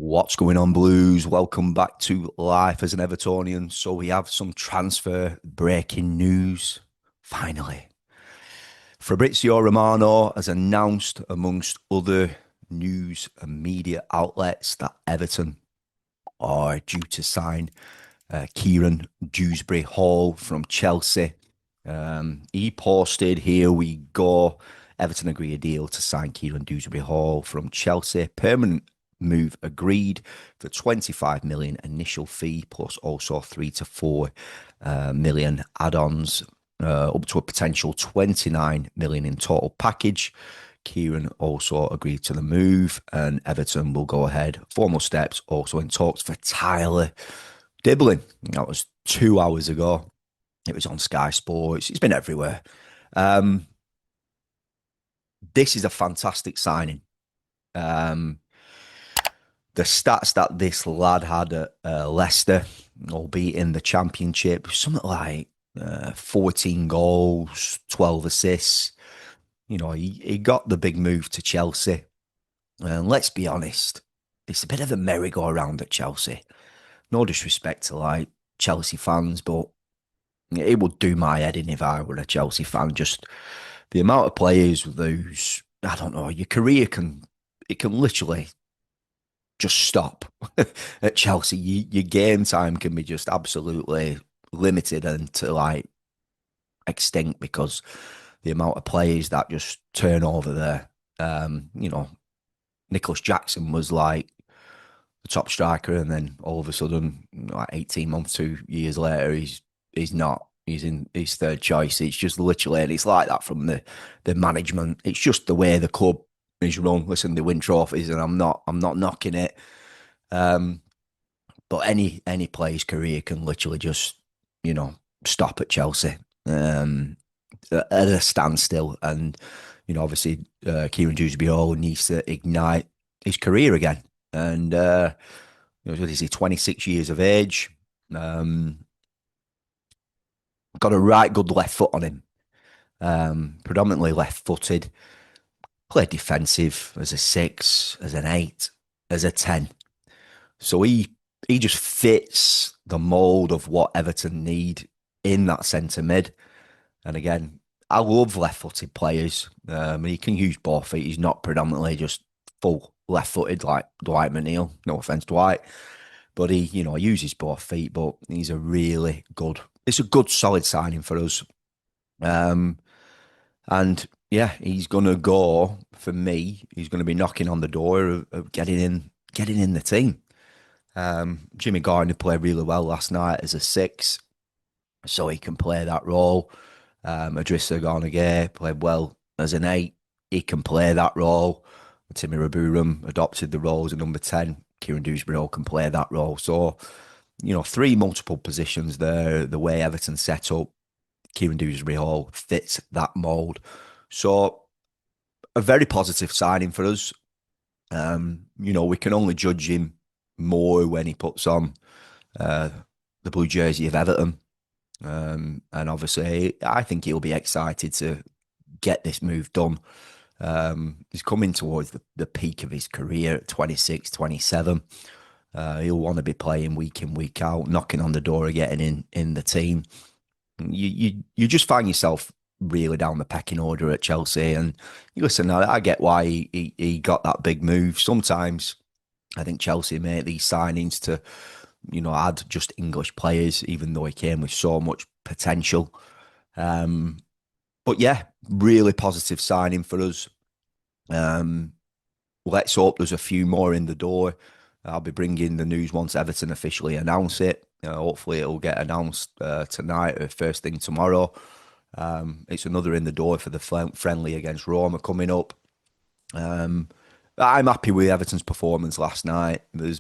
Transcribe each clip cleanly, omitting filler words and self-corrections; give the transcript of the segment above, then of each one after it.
What's going on, Blues? Welcome back to Life as an Evertonian. So we have some transfer breaking news. Finally, Fabrizio Romano has announced, amongst other news and media outlets, that Everton are due to sign Kiernan Dewsbury-Hall from Chelsea. He posted, "Here we go. Everton agree a deal to sign Kiernan Dewsbury-Hall from Chelsea. Permanent move agreed for 25 million initial fee plus also 3 to 4 million add-ons, up to a potential 29 million in total package." Kieran also agreed to the move, and Everton will go ahead. Formal steps also in talks for Tyler Dibbling. That was 2 hours ago. It was on Sky Sports. It's been everywhere. This is a fantastic signing. The stats that this lad had at Leicester, albeit in the Championship, something like 14 goals, 12 assists. You know, he got the big move to Chelsea. And let's be honest, it's a bit of a merry-go-round at Chelsea. No disrespect to like Chelsea fans, but it would do my head in if I were a Chelsea fan. Just the amount of players with those, I don't know, your career can literally just stop at Chelsea. Your game time can be just absolutely limited and to like extinct because the amount of players that just turn over there. Nicholas Jackson was like the top striker, and then all of a sudden, like 18 months, 2 years later, he's not. He's in his third choice. It's just literally, and it's like that from the management. It's just the way the club is run. Listen, they win trophies, and I'm not knocking it. But any player's career can literally just, stop at Chelsea at a standstill. And obviously, Kieran Dewsbury-Hall needs to ignite his career again. And what is he, 26 years of age? Got a right good left foot on him. Predominantly left-footed. Played defensive as a 6, as an 8, as a 10. So he just fits the mould of what Everton need in that centre mid. And again, I love left-footed players. He can use both feet. He's not predominantly just full left-footed like Dwight McNeil. No offense, Dwight, but he uses both feet. But he's a really good. It's a good, solid signing for us. And yeah, he's gonna go for me. He's gonna be knocking on the door of getting in the team. Jimmy Gardner played really well last night as a 6, so he can play that role. Idrissa Gana played well as an 8. He can play that role. Timmy Raburam adopted the role as a number 10. Kieran Dewsbury can play that role. So, 3 multiple positions there. The way Everton set up, Kieran Dewsbury-Hall fits that mould. So, a very positive signing for us. We can only judge him more when he puts on the blue jersey of Everton. And obviously, I think he'll be excited to get this move done. He's coming towards the peak of his career at 26, 27. He'll want to be playing week in, week out, knocking on the door of getting in the team. You just find yourself really down the pecking order at Chelsea. And you listen, I get why he got that big move. Sometimes I think Chelsea make these signings to, add just English players, even though he came with so much potential. But yeah, really positive signing for us. Let's hope there's a few more in the door. I'll be bringing the news once Everton officially announce it. Hopefully it'll get announced tonight or first thing tomorrow. It's another in the door for the friendly against Roma coming up. I'm happy with Everton's performance last night. I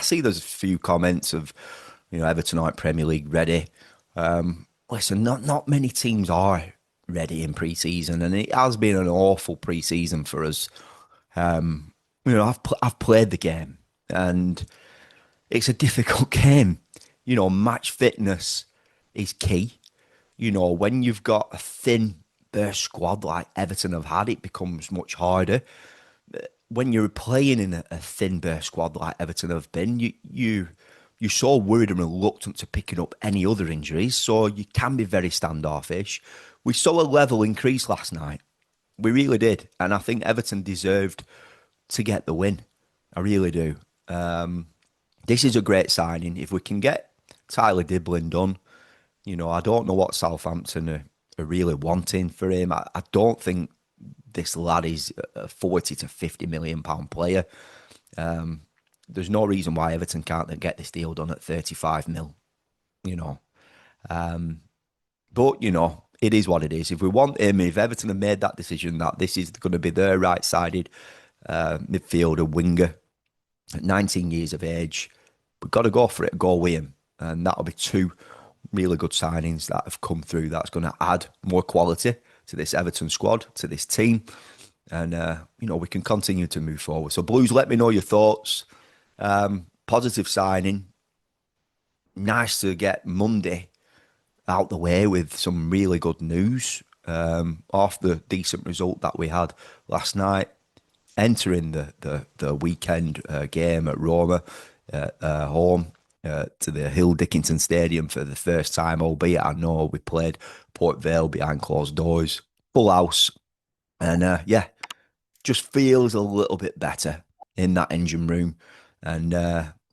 see there's a few comments of, Everton aren't Premier League ready. Listen, not many teams are ready in pre-season, and it has been an awful pre-season for us. I've played the game, and it's a difficult game. Match fitness is key. When you've got a thin burst squad like Everton have had, it becomes much harder. when you're playing in a thin burst squad like Everton have been, you're so worried and reluctant to picking up any other injuries, so you can be very standoffish. We saw a level increase last night. We really did, and I think Everton deserved to get the win. I really do. This is a great signing. If we can get Tyler Diblin done, I don't know what Southampton are really wanting for him. I don't think this lad is a 40 to 50 million pound player. There's no reason why Everton can't get this deal done at 35 mil, you know. But, it is what it is. If we want him, if Everton have made that decision that this is going to be their right-sided midfielder, winger, at 19 years of age, we've got to go for it, go with him. And that'll be two really good signings that have come through that's going to add more quality to this Everton squad, to this team. And, we can continue to move forward. So, Blues, let me know your thoughts. Positive signing. Nice to get Monday out the way with some really good news off the decent result that we had last night. Entering the weekend game at Roma, home to the Hill Dickinson Stadium for the first time, albeit I know we played Port Vale behind closed doors, full house, and just feels a little bit better in that engine room. And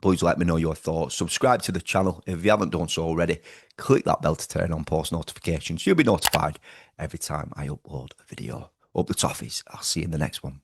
please let me know your thoughts. Subscribe to the channel if you haven't done so already. Click that bell to turn on post notifications. You'll be notified every time I upload a video. Up the toffees. I'll see you in the next one.